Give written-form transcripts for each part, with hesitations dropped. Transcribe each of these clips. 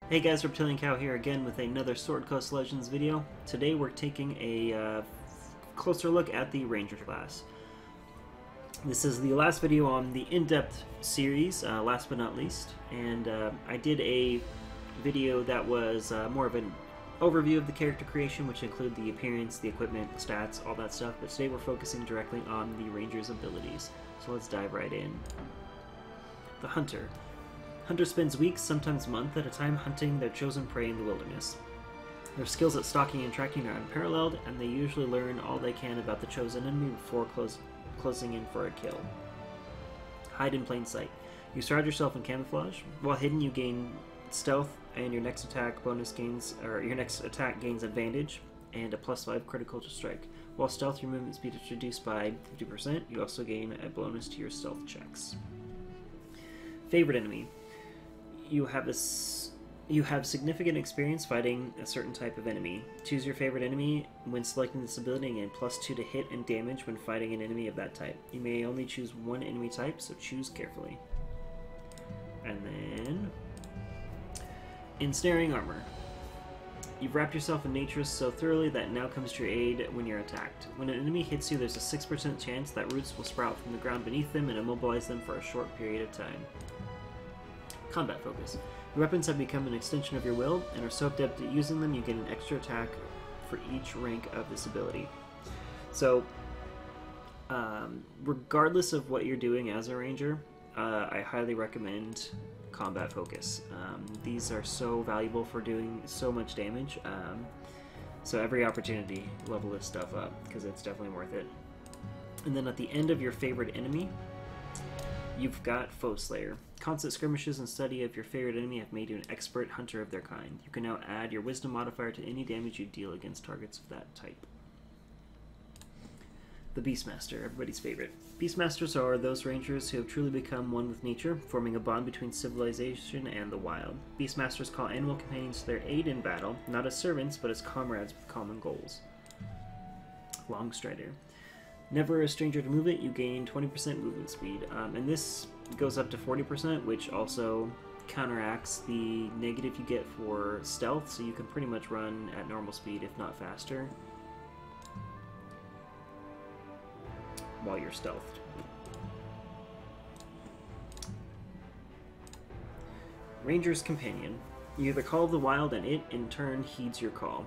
Hey guys, Reptilian Cow here again with another Sword Coast Legends video. Today we're taking a closer look at the Ranger class. This is the last video on the in-depth series, last but not least, and I did a video that was more of an overview of the character creation, which included the appearance, the equipment, stats, all that stuff, but today we're focusing directly on the Ranger's abilities. So let's dive right in. The Hunter. Hunter spends weeks, sometimes months at a time hunting their chosen prey in the wilderness. Their skills at stalking and tracking are unparalleled, and they usually learn all they can about the chosen enemy before closing in for a kill. Hide in plain sight. You shroud yourself in camouflage. While hidden, you gain stealth, and your next attack gains advantage and a +5 critical to strike. While stealth, your movement speed is reduced by 50%. You also gain a bonus to your stealth checks. Favorite enemy. You have significant experience fighting a certain type of enemy. Choose your favorite enemy when selecting this ability and gain +2 to hit and damage when fighting an enemy of that type. You may only choose one enemy type, so choose carefully. And then Ensnaring Armor. You've wrapped yourself in nature so thoroughly that it now comes to your aid when you're attacked. When an enemy hits you, there's a 6% chance that roots will sprout from the ground beneath them and immobilize them for a short period of time. Combat focus. Your weapons have become an extension of your will, and are so adept at using them you get an extra attack for each rank of this ability. So, regardless of what you're doing as a ranger, I highly recommend combat focus. These are so valuable for doing so much damage, so every opportunity, level this stuff up, because it's definitely worth it. And then at the end of your favorite enemy, you've got Foe Slayer. Constant skirmishes and study of your favorite enemy have made you an expert hunter of their kind. You can now add your wisdom modifier to any damage you deal against targets of that type. The Beastmaster, everybody's favorite. Beastmasters are those rangers who have truly become one with nature, forming a bond between civilization and the wild. Beastmasters call animal companions to their aid in battle, not as servants, but as comrades with common goals. Longstrider. Never a stranger to movement, you gain 20% movement speed, and this goes up to 40%, which also counteracts the negative you get for stealth, so you can pretty much run at normal speed, if not faster, while you're stealthed. Ranger's Companion. You either call the wild and it, in turn, heeds your call.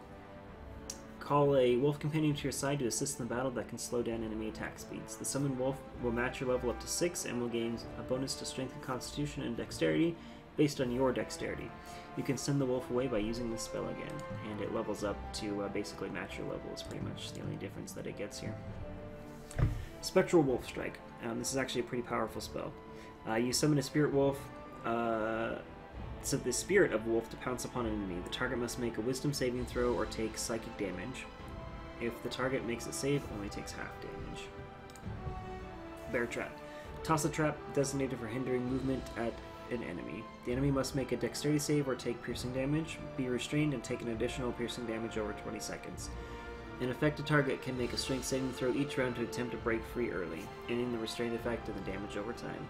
Call a wolf companion to your side to assist in the battle that can slow down enemy attack speeds. The summoned wolf will match your level up to 6 and will gain a bonus to strength and constitution and dexterity based on your dexterity. You can send the wolf away by using this spell again, and it levels up to basically match your level. Is pretty much the only difference that it gets here. Spectral Wolf Strike. This is actually a pretty powerful spell. You summon a spirit wolf, so the spirit of wolf to pounce upon an enemy. The target must make a wisdom saving throw or take psychic damage. If the target makes a save, only takes half damage. Bear Trap. Toss a trap designated for hindering movement at an enemy. The enemy must make a dexterity save or take piercing damage, be restrained, and take an additional piercing damage over 20 seconds. An affected target can make a strength saving throw each round to attempt to break free early, ending the restraint effect and the damage over time.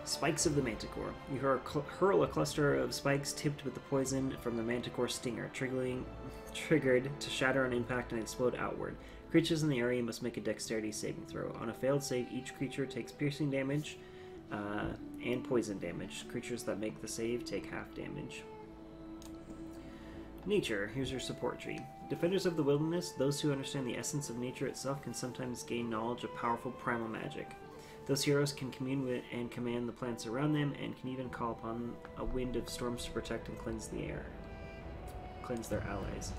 Spikes of the Manticore. You hurl a cluster of spikes tipped with the poison from the Manticore stinger, triggered to shatter on impact and explode outward. Creatures in the area must make a dexterity saving throw. On a failed save, each creature takes piercing damage and poison damage. Creatures that make the save take half damage. Nature. Here's your support tree. Defenders of the wilderness, those who understand the essence of nature itself, can sometimes gain knowledge of powerful primal magic. Those heroes can commune with and command the plants around them, and can even call upon a wind of storms to protect and cleanse the air. Cleanse their allies.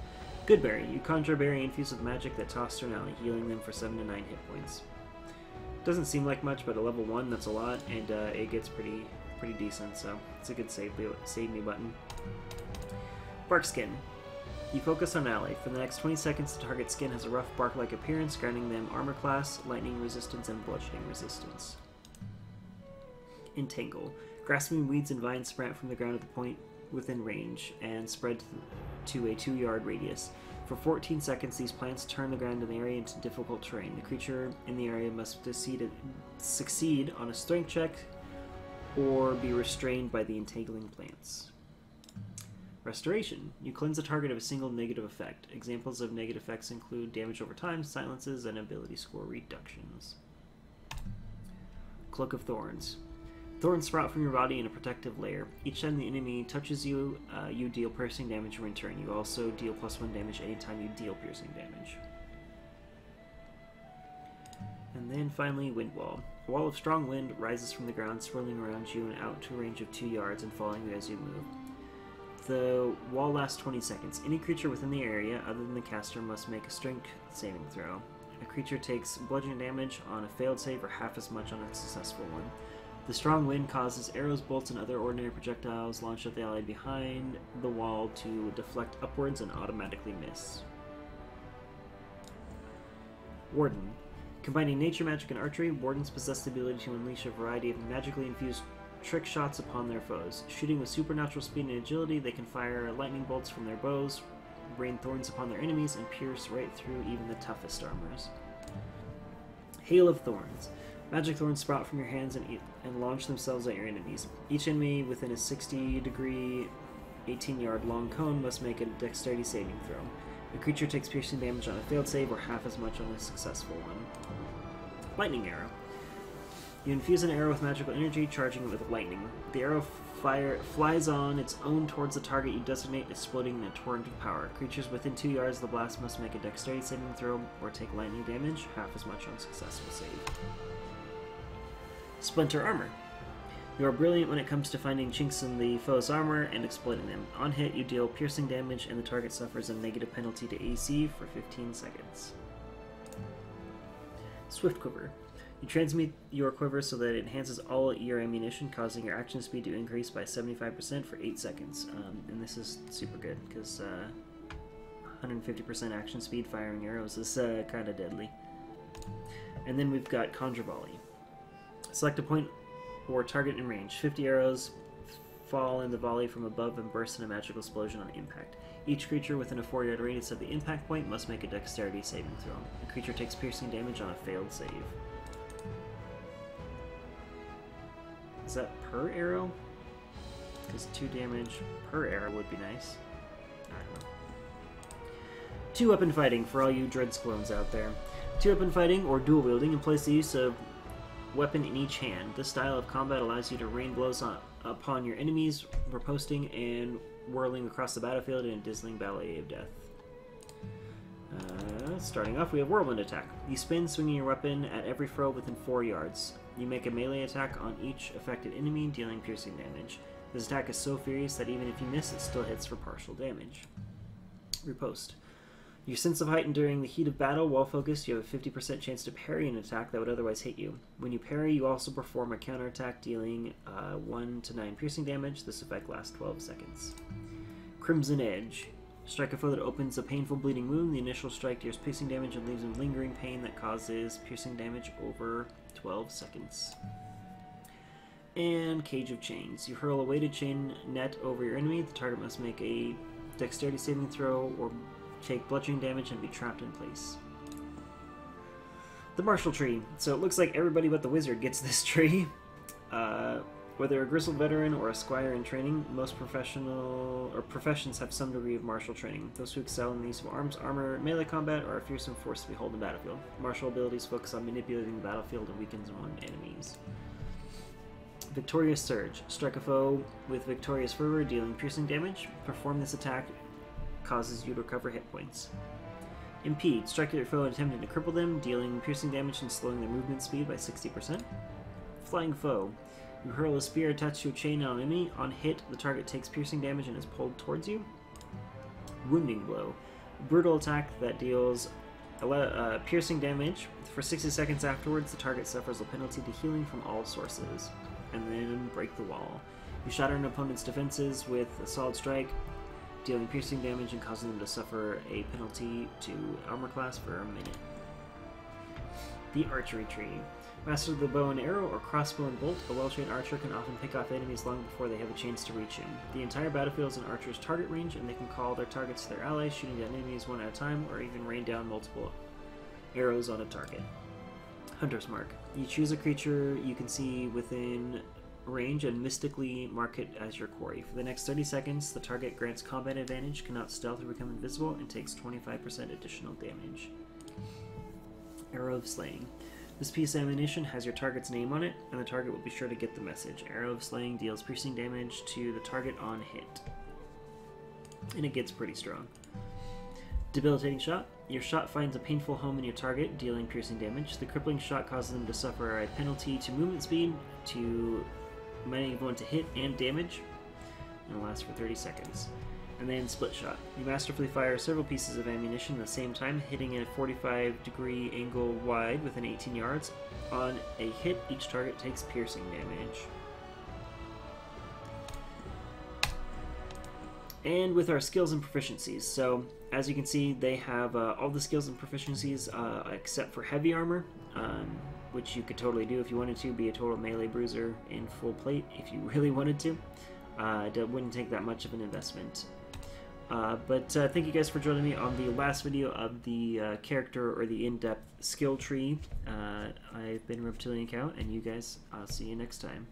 Goodberry. You conjure a berry infused with magic that toss to an ally, healing them for 7 to 9 hit points. Doesn't seem like much, but at level 1 that's a lot, and it gets pretty decent, so it's a good save me button. Barkskin. You focus on an ally. For the next 20 seconds, the target's skin has a rough bark-like appearance, granting them armor class, lightning resistance, and bludgeoning resistance. Entangle. Grasping weeds and vines sprout from the ground at the point within range, and spread to a 2-yard radius. For 14 seconds, these plants turn the ground in the area into difficult terrain. The creature in the area must succeed on a strength check or be restrained by the entangling plants. Restoration. You cleanse a target of a single negative effect. Examples of negative effects include damage over time, silences, and ability score reductions. Cloak of Thorns. Thorns sprout from your body in a protective layer. Each time the enemy touches you, you deal piercing damage in return. You also deal +1 damage anytime you deal piercing damage. And then finally, Wind Wall. A wall of strong wind rises from the ground, swirling around you and out to a range of 2 yards and following you as you move. The wall lasts 20 seconds. Any creature within the area, other than the caster, must make a strength saving throw. A creature takes bludgeoning damage on a failed save or half as much on a successful one. The strong wind causes arrows, bolts, and other ordinary projectiles launched at the ally behind the wall to deflect upwards and automatically miss. Warden. Combining nature, magic, and archery, wardens possess the ability to unleash a variety of magically infused trick shots upon their foes. Shooting with supernatural speed and agility, they can fire lightning bolts from their bows, rain thorns upon their enemies, and pierce right through even the toughest armors. Hail of Thorns. Magic thorns sprout from your hands and launch themselves at your enemies. Each enemy within a 60-degree, 18-yard long cone must make a dexterity saving throw. A creature takes piercing damage on a failed save or half as much on a successful one. Lightning Arrow. You infuse an arrow with magical energy, charging it with lightning. The arrow flies on its own towards the target you designate, exploding in a torrent of power. Creatures within 2 yards of the blast must make a dexterity saving throw or take lightning damage, half as much on successful save. Splinter Armor. You are brilliant when it comes to finding chinks in the foe's armor and exploiting them. On hit, you deal piercing damage and the target suffers a negative penalty to AC for 15 seconds. Swift Quiver. You transmute your quiver so that it enhances all your ammunition, causing your action speed to increase by 75% for 8 seconds. And this is super good, because 150% action speed firing arrows is kind of deadly. And then we've got Conjure Volley. Select a point or target in range. 50 arrows fall in the volley from above and burst in a magical explosion on impact. Each creature within a 4-yard radius of the impact point must make a dexterity saving throw. The creature takes piercing damage on a failed save. Is that per arrow? Because 2 damage per arrow would be nice. I don't know. 2-weapon fighting for all you Drizzt clones out there. 2-weapon fighting, or dual wielding, implies the use of weapon in each hand. This style of combat allows you to rain blows upon your enemies, riposting and whirling across the battlefield in a dizzying ballet of death. Starting off, we have Whirlwind Attack. You spin, swinging your weapon at every foe within 4 yards. You make a melee attack on each affected enemy, dealing piercing damage. This attack is so furious that even if you miss, it still hits for partial damage. Riposte. Your sense of height during the heat of battle, while focused, you have a 50% chance to parry an attack that would otherwise hit you. When you parry, you also perform a counterattack dealing 1 to 9 piercing damage. This effect lasts 12 seconds. Crimson Edge. Strike a foe that opens a painful bleeding wound. The initial strike deals piercing damage and leaves them lingering pain that causes piercing damage over 12 seconds. And Cage of Chains. You hurl a weighted chain net over your enemy. The target must make a dexterity saving throw or take bludgeoning damage and be trapped in place. The Martial Tree. So it looks like everybody but the wizard gets this tree. Whether a grizzled veteran or a squire in training, most professions have some degree of martial training. Those who excel in the use of arms, armor, melee combat are a fearsome force to behold in the battlefield. Martial abilities focus on manipulating the battlefield and weakens one enemies. Victorious Surge. Strike a foe with Victorious Fervor, dealing piercing damage. Perform this attack causes you to recover hit points. Impede. Strike at your foe attempting to cripple them, dealing piercing damage and slowing their movement speed by 60%. Flying Foe. You hurl a spear attached to a chain on an enemy. On hit, the target takes piercing damage and is pulled towards you. Wounding Blow. Brutal attack that deals piercing damage. For 60 seconds afterwards, the target suffers a penalty to healing from all sources. And then Break the Wall. You shatter an opponent's defenses with a solid strike, dealing piercing damage and causing them to suffer a penalty to armor class for a minute. The Archery Tree. Master of the bow and arrow or crossbow and bolt, a well-trained archer can often pick off enemies long before they have a chance to reach him. The entire battlefield is an archer's target range, and they can call their targets their allies, shooting down enemies one at a time, or even rain down multiple arrows on a target. Hunter's Mark. You choose a creature you can see within range and mystically mark it as your quarry. For the next 30 seconds, the target grants combat advantage, cannot stealth or become invisible, and takes 25% additional damage. Arrow of Slaying. This piece of ammunition has your target's name on it, and the target will be sure to get the message. Arrow of Slaying deals piercing damage to the target on hit. And it gets pretty strong. Debilitating Shot. Your shot finds a painful home in your target, dealing piercing damage. The crippling shot causes them to suffer a penalty to movement speed, to enabling one to hit and damage, and it lasts for 30 seconds. And then Split Shot. You masterfully fire several pieces of ammunition at the same time, hitting at a 45-degree angle wide within 18 yards. On a hit, each target takes piercing damage. And with our skills and proficiencies, so as you can see, they have all the skills and proficiencies except for heavy armor, which you could totally do if you wanted to, be a total melee bruiser in full plate if you really wanted to. It wouldn't take that much of an investment. But thank you guys for joining me on the last video of the character or the in-depth skill tree. I've been Reptilian Cow, and you guys, I'll see you next time.